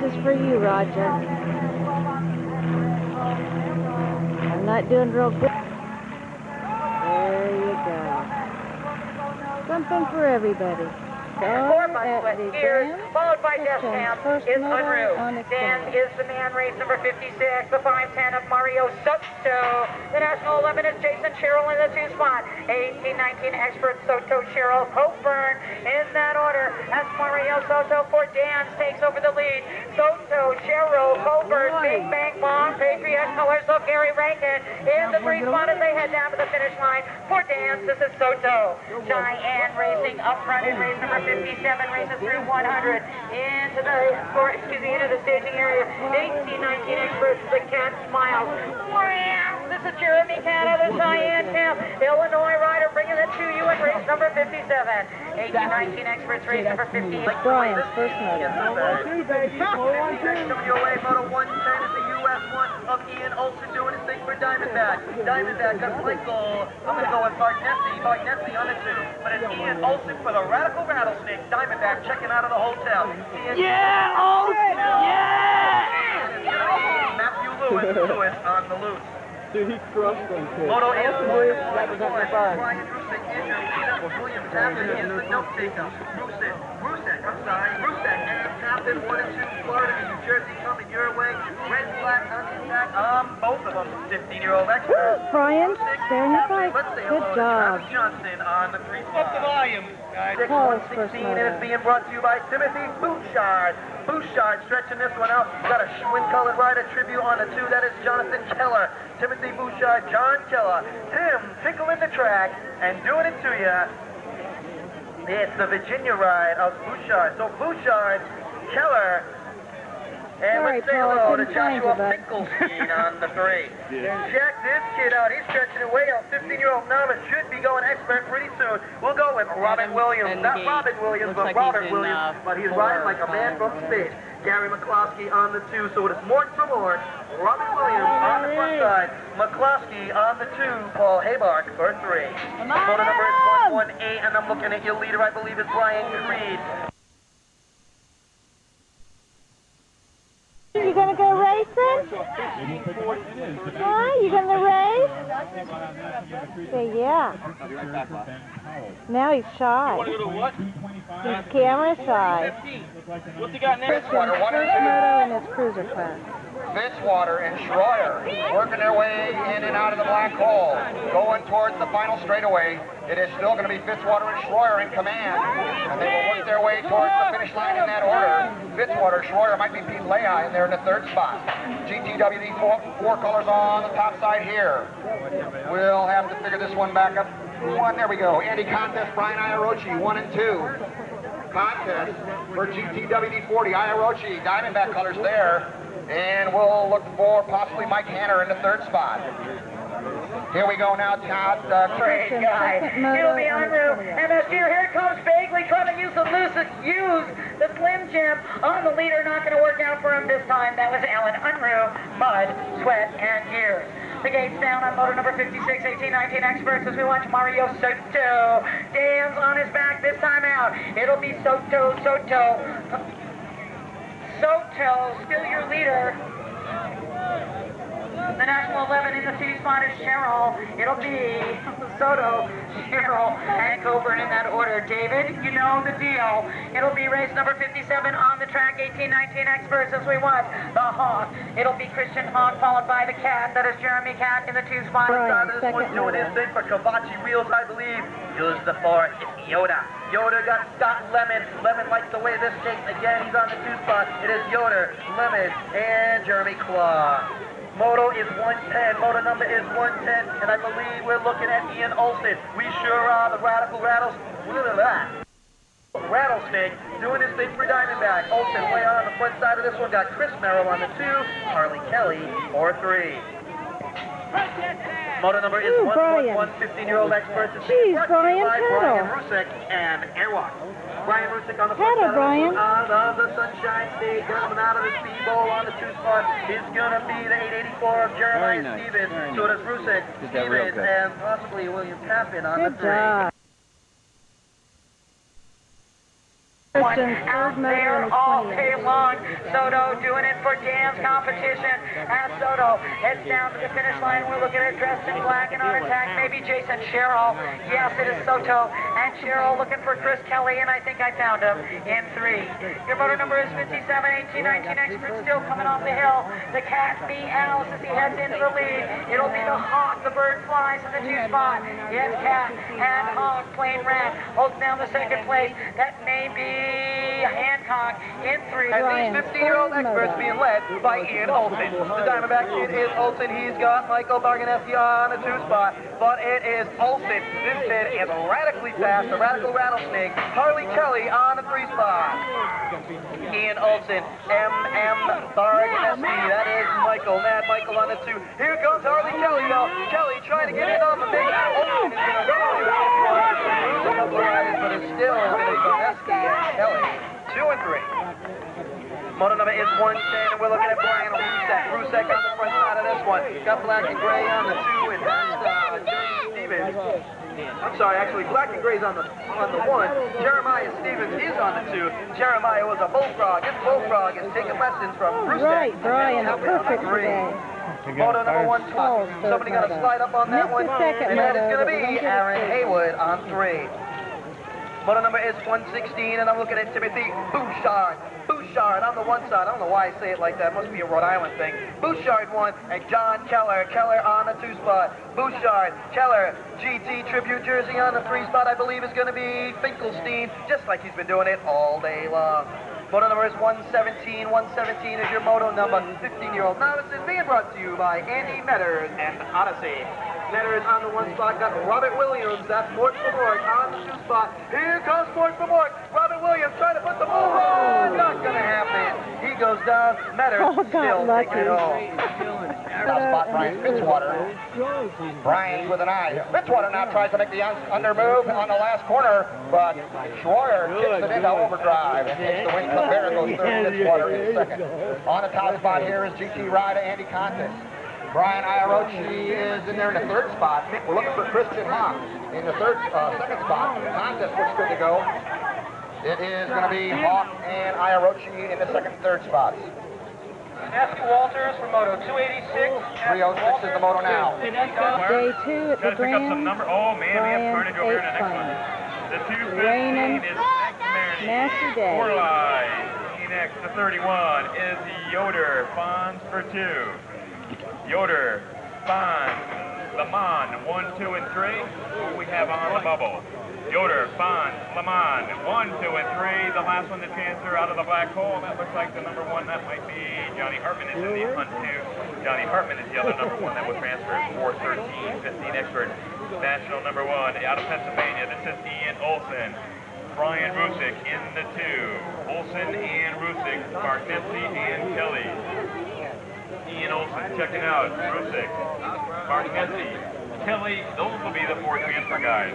is for you, Roger. I'm not doing real good. There you go. Something for everybody. Four months with Gears, followed by Death Camp, is Unruh. Dan is the man, race number 56, the 510 of Mario Soto. The National 11 is Jason Sherrill in the 2 spot. 18-19 expert Soto, Sherrill, Coburn in that order. As Mario Soto for Dan takes over the lead. Soto, Sherrill, Coburn, Big Bang Bong, Patriot colors of Gary Rankin in the 3 spot as they head down to the finish line. For Dan, this is Soto. Cheyenne racing up front in race number 57 races through 100 into the staging area. 18-19 experts, the Cat Smiles. Wow, this is Jeremy Cat of the Cheyenne camp. Illinois rider bringing it to you in race number 57. 18-19 experts, race number 50. Brian's first motor. WA Moto 110 is the US one of Ian Olsen doing his thing for Diamondback. Diamondback got Slinkle. I'm going to go with Bargnesi on the 2. But it's Ian Olsen for the Radical Rattlesnake. Diamondback checking out of the hotel. Yeah, Olsen! Yeah! Matthew Lewis on the loose. Dude, he crushed them, kid. Moto is Lewis, Brian Rusick, Andrew Williams Tappan is the note taker. Rusick, and Tappan 1 and 2, Florida and New Jersey coming your way. Red flag on the back. Both of them 15-year-old experts. Brian, stay on your bike. Let's say Good hello to job. Travis Johnson on the 3 spot. Up the volume, guys. 116 is being brought to you by Timothy Bouchard. Bouchard stretching this one out. Got a Schwinn-colored rider tribute on the 2. That is Jonathan Keller. Timothy Bouchard, John Keller. Tim tickling the track and doing it to you. It's the Virginia ride of Bouchard. So Bouchard, Keller, and Sorry, let's say Paul, I hello to couldn't find Joshua you, bud. Finkelstein on the 3. Check this kid out. He's stretching it way out. 15-year-old novice should be going expert pretty soon. We'll go with Robin Williams. Not Robin Williams, but Robert Williams. But he's riding like a man from space. Gary McCloskey on the 2. So it is Mort for Mort. Robin Williams on the front side. McCloskey on the 2. Paul Haybark for 3. Motor number is 118, and I'm looking at your leader. I believe it's Ryan Creed. You gonna go racing? Huh? You gonna race? Say yeah. Now he's shy. Want to go to what? He's camera shy. What's he got next? Fitzwater, 1 First and 2. moto in his cruiser class. Fitzwater and Schroyer working their way in and out of the black hole, going towards the final straightaway. It is still going to be Fitzwater and Schroyer in command, and they will work their way towards the finish line in that order. Fitzwater, Schroyer might be Pete Lehi in there in the 3rd spot. GTWD four colors on the top side here. We'll have to figure this one back up. There we go. Andy Contest, Brian Iarochi, 1 and 2. Contest for GTWD 40, Iarochi, Diamondback colors there. And we'll look for possibly Mike Hanner in the 3rd spot. Here we go now, Todd. Great guy. It'll be Unruh. And this year, here comes Bagley trying to use the Slim Jim on the leader. Not going to work out for him this time. That was Alan Unruh, Mud, Sweat, and Gears. The gates down on motor number 56, 18-19 experts as we watch Mario Soto. Dan's on his back this time out. It'll be Soto, still your leader. The National 11 in the 2 spot is Sherrill. It'll be Soto, Sherrill, and Coburn in that order. David, you know the deal. It'll be race number 57 on the track, 18-19 experts as we watch the Hawk. It'll be Christian Hawk followed by the Cat. That is Jeremy Cat in the 2 spot. Brian, This one's doing his thing for Kavachi Wheels, I believe. Use the 4. It's Yoda. Yoda got Scott Lemon. Lemon likes the way this shakes. Again, he's on the 2 spot. It is Yoder, Lemon, and Jeremy Claw. Moto is 110. Moto number is 110. And I believe we're looking at Ian Olsen. We sure are. The Radical Rattlesnake doing his thing for Diamondback. Olsen way on the front side of this one. Got Chris Merrill on the 2. Harley Kelly for 3. Moto number is 111. 15-year-old experts. Jeez, Brian, Brian Rusick and Airwalk. Brian Rusick on the front Pedal, Brian. Out of the Sunshine State, coming out of the Speedball on the 2 spot is going to be the 884 of Jeremiah Stevens. So does Rusick, Stevens, and possibly William Tappan on the 3. Good job. Christian's out third medal there in his all 20 day long. Soto doing it for Dan's competition. As Soto heads down to the finish line, we're looking at dressed in black and on attack, maybe Jason Sherrill. Yes, it is Soto and Sherrill looking for Chris Kelly, and I think I found him in 3. Your motor number is 57, 18, 19 expert, still coming off the hill. The Cat B. Alice as he heads into the lead. It'll be the Hawk, the bird flies in the 2 spot. Yes, Cat and Hawk playing red, holds down the 2nd place. That may be Hancock in 3. And these 15-year-old experts being led by Ian Olsen. The Diamondback kid is Olsen. He's got Michael Barganeschi on the 2 spot, but it is Olsen. This kid is radically fast, a radical rattlesnake. Harley Kelly on the 3 spot. Ian Olsen, M.M. Barganeschi. That is Michael. Mad Michael on the 2. Here comes Harley Kelly, though. Kelly trying to get in on the big. Olsen is going to go lose a couple of riders, but it's still going to be Barganeschi and Kelly. 2 and 3. Moto number is 110, and we're looking at Brian Rusek. Rusek on the front side of this one. Got black and gray on the 2, and Stevens. I'm sorry, actually, black and gray's on the 1. Jeremiah Stevens is on the 2. Jeremiah was a bullfrog. This bullfrog is taking lessons from Rusek. Right, Brian, perfect today. Moto number 112. Somebody got to slide up on that one, and that is going to be Aaron Haywood on 3. Moto number is 116, and I'm looking at Timothy Bouchard. Bouchard on the 1 side. I don't know why I say it like that. It must be a Rhode Island thing. Bouchard 1, and John Keller. Keller on the 2 spot. Bouchard, Keller, GT Tribute jersey on the 3 spot, I believe, is going to be Finkelstein, just like he's been doing it all day long. Moto number is 117. 117 is your moto number. 15-year-old novices being brought to you by Andy Metters and Odyssey. Metters on the 1 spot, got Robert Williams. That's Mort for Mort on the 2 spot. Here comes Mort for Mort. Robert Williams trying to put the move on. Not going to happen. He goes down. Metters still taking it home. Now spot Brian Fitzwater. Brian with an eye. Fitzwater now tries to make the under move on the last corner, but Schroyer kicks it into overdrive and takes the win. There goes third. Fitzwater in 2nd. On the top spot here is GT rider Andy Contis. Brian Iarochi is in there in the 3rd spot. We're looking for Christian Hawk in the 2nd spot. Contis looks good to go. It is going to be Hawk and Iarochi in the 2nd and 3rd spots. Matthew Walters for Moto 286. 306 is the moto now. Day 2 at the Grand. Oh, man, we have carnage over here in the next one. The 215 is Nasty Day. Orlai. Next, the 31 is Yoder. Fonz for 2. Yoder, Fonz, Lamont, 1, 2, and 3. Who we have on the bubble? Yoder, Fonz, Lamont, 1, 2, and 3. The last one to transfer out of the black hole. That looks like the number 1. That might be Johnny Hartman is in the hunt too. Johnny Hartman is the other number 1 that was transferred for 13, 15 expert. National number 1 out of Pennsylvania. This is Ian Olsen. Brian Rusick in the 2. Olsen and Rusick, Barknetsy and Kelly. Ian Olsen checking out. Rusick, Barknetsy, Kelly. Those will be the 4 transfer guys.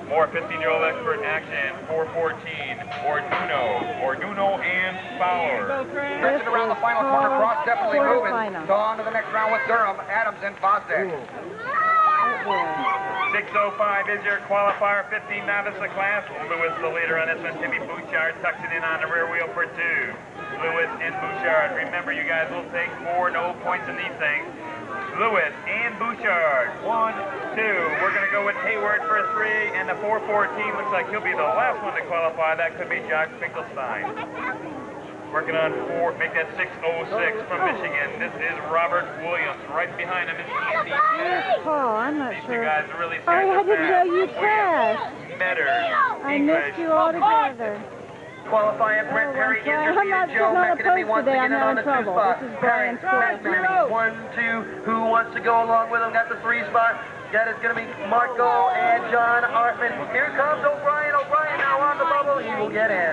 More 15-year-old expert action. 414. Orduno and Fowler. Stretching around the final corner cross, definitely moving. So on to the next round with Durham, Adams, and Fosdick. 6:05 is your qualifier, 15 novice class. Lewis, the leader on this one. Timmy Bouchard tucks it in on the rear wheel for 2. Lewis and Bouchard. Remember, you guys will take 4, no points in these things. Lewis and Bouchard. 1, 2. We're going to go with Hayward for 3, and the 414 looks like he'll be the last one to qualify. That could be Josh Finkelstein. Working on 4, make that 6:06 from Michigan. This is Robert Williams. Right behind him is Andy Metters. Oh, I'm not These sure. two guys are really I had to tell you Williams, crashed. Metters. I missed you all together. Qualifying Brent Perry is your I'm not Joe sitting on a McAdemy post once today. again I'm on in the 2 trouble. spot. This is Perry, Brian's fault. McAdemy, 1, 2. Who wants to go along with him? Got the 3 spot. That is going to be Marco and John Hartman. Here comes O'Brien. O'Brien now on the bubble. He will get in.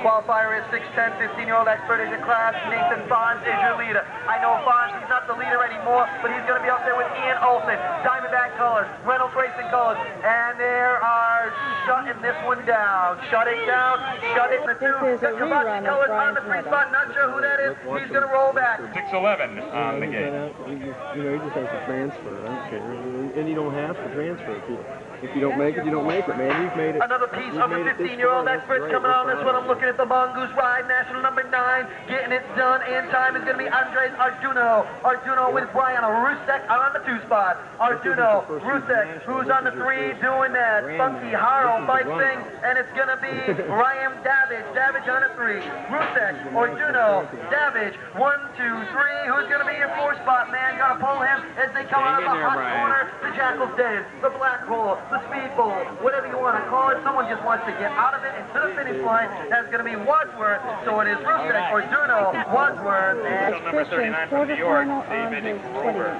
Qualifier is 6'10", 15-year-old expert is your class. Nathan Fonz is your leader. I know Fonz, he's not the leader anymore, but he's going to be up there with Ian Olsen. Diamondback colors, Reynolds Racing colors, and there are shutting this one down. Shut it down. Shut it. The 2. Got Kavachi colors on the 3 spot. Not sure who that is. He's going to roll back. 6:11 on the gate. You know, he just has to transfer. I don't care. And you don't have to transfer people. If you don't make it, you don't make it, man. You've made it. Another piece of the 15-year-old experts coming on this one. I'm looking at the Mongoose Ride, national number 9. Getting it done in time is going to be Andres Arduno. Arduno with Brian Rusek on the 2 spot. Arduno, Rusek, who's on the 3 doing that funky Haro bike thing. And it's going to be Ryan Davidge. Davidge on the 3. Rusek, Arduno, Davidge, 1, 2, 3. Who's going to be your 4 spot, man? Got to pull him as they come out of the hot corner. The Jackal's Den, the Black Hole, the Speedball, whatever you want to call it. Someone just wants to get out of it and to the finish line. That's going to be Wadsworth. So it is Rusek, Arduno, Wadsworth, and Number 39 from New York, David Grover.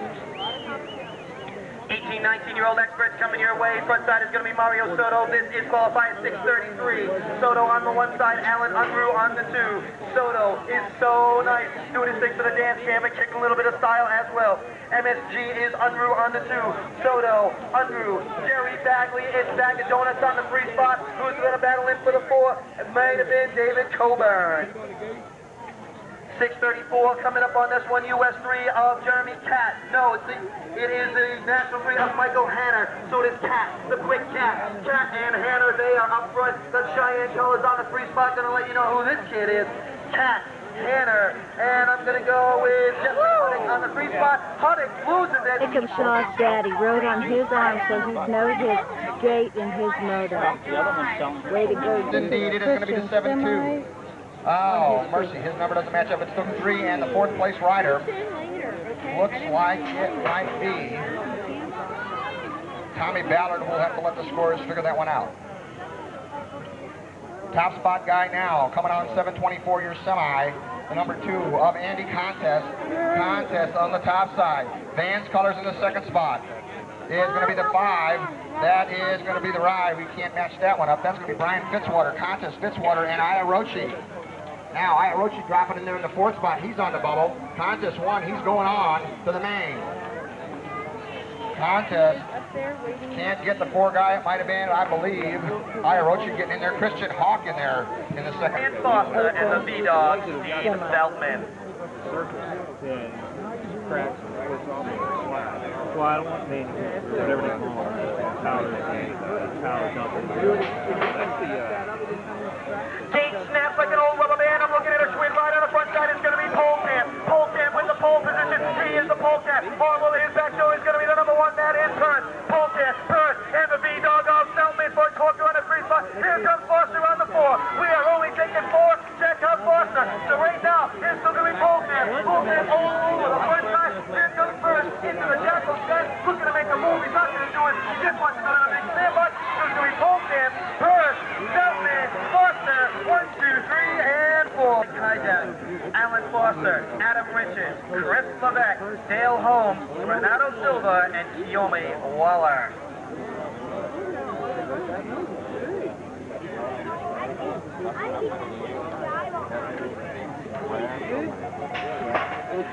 18, 19-year-old experts coming your way. Front side is going to be Mario Soto. This is qualified 6:33. Soto on the 1 side, Alan Unruh on the 2. Soto is so nice, doing his thing for the dance cam and kicking a little bit of style as well. MSG is Unruh on the 2. Soto, Unruh, Jerry Bagley. It's Bag of Donuts on the 3 spot. Who's going to battle in for the 4? It might have been David Coburn. 6:34 coming up on this one, US 3 of Jeremy Cat. No, it is the National 3 of Michael Hanner. So it is Cat, the quick Cat. Cat and Hanner, they are up front. The Cheyenne colors on the 3 spot. Gonna let you know who this kid is. Cat, Hanner, and I'm gonna go with Jeffrey Huddick on the 3 spot. Huddick loses it. Pick up Shaw's daddy, rode on his arm so he knows his gait and his motor. Way to go, Indeed, it is going to be the 7-2. Oh, mercy, his number doesn't match up. It's the 3 and the 4th place rider. Looks like it might be Tommy Ballard. We'll have to let the scorers figure that one out. Top spot guy now, coming on 7:24 your semi, the number 2 of Andy Contest. Contest on the top side. Vans Colors in the 2nd spot. Is going to be the 5. That is going to be the ride. We can't match that one up. That's going to be Brian Fitzwater. Contest Fitzwater and Iarochi. Now, Iarochi dropping in there in the 4th spot. He's on the bubble. Contest 1, he's going on to the main. Contest can't get the 4 guy. It might have been, I believe, Iarochi getting in there. Christian Hawk in there in the 2nd. And Foster and the V-Dog, Steve Feldman. Cracks. Well, I don't want pain. Whatever they call it. Power company. Gate snaps like an old rubber band. I'm looking at a twin ride on the front side. It's going to be Polkamp. Polkamp with the pole position. He is the Polkamp. All over his back show is going to be the number 1 man in turn. Polkamp, Burt, and the V-Dog of Selman for Corker on the 3 spot. Here comes Foster on the 4. We are only taking 4. Check out Foster. So right now, it's still going to be Polkamp. Polkamp all over the front side. Here comes Burt into the Jackal's Den. Looking to make a move. He's not going to do it. Just wants to go to the big standby. It's going to be Polkamp, Burt, Selman, Foster. 1, 2, 3, and 4. Hijack, Alan Foster, Adam Richards, Chris Levesque, Dale Holmes, Renato Silva, and Kiyomi Waller.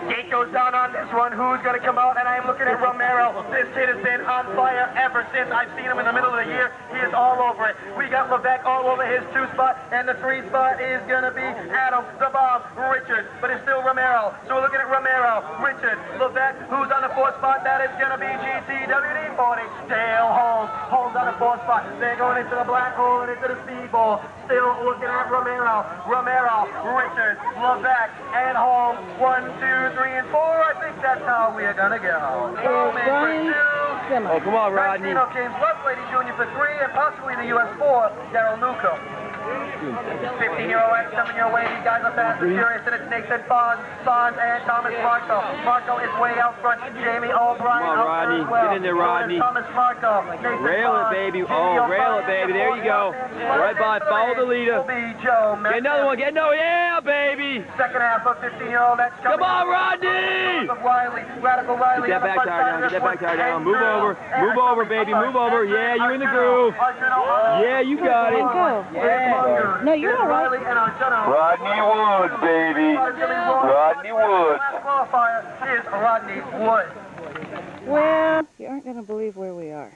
Gate goes down on this one. Who's going to come out? And I am looking at Romero. This kid has been on fire ever since I've seen him in the middle of the year. He is all over it. We got Levesque all over his 2 spot, and the 3 spot is going to be Adam, the Bomb, Richards, but it's still Romero. So we're looking at Romero, Richards, Levesque, who's on the 4th spot. That is going to be GTWD 40. Dale Holmes. Holmes on the 4th spot. They're going into the Black Hole and into the Speedball. Still looking at Romero. Romero, Richards, Levesque, and Holmes. 1, 2, 3, and 4. I think that's how we are going to go. Brian Simmons. Oh, come on, Rodney. James Lovelady Jr. for 3, and possibly the US 4, Daryl Nuko. 15-year-old X coming your way. These guys are fast and furious, and it's Nathan Bonds and Thomas Marco. Marco is way out front. Jamie O'Brien Come on, Rodney. as well. Get in there, Rodney. Thomas Marco. Nathan Rail it, Bonds, baby. Jamie Oh, rail O'Brien, it, baby. There you go. Right by. Follow the leader. Will be Joe Get another one. Get another. Yeah, baby. Second half of 15-year-old X coming. Come on, Rodney. Riley, Radical Riley. Get that back tire down. Get that back tire down. Move over. Move over, baby. Move over. Yeah, you're in the groove. Yeah, you got it. Go. Yeah. No, you're all right. Rodney Woods, baby. Rodney Woods. Last qualifier is Rodney Woods. Well, you aren't going to believe where we are.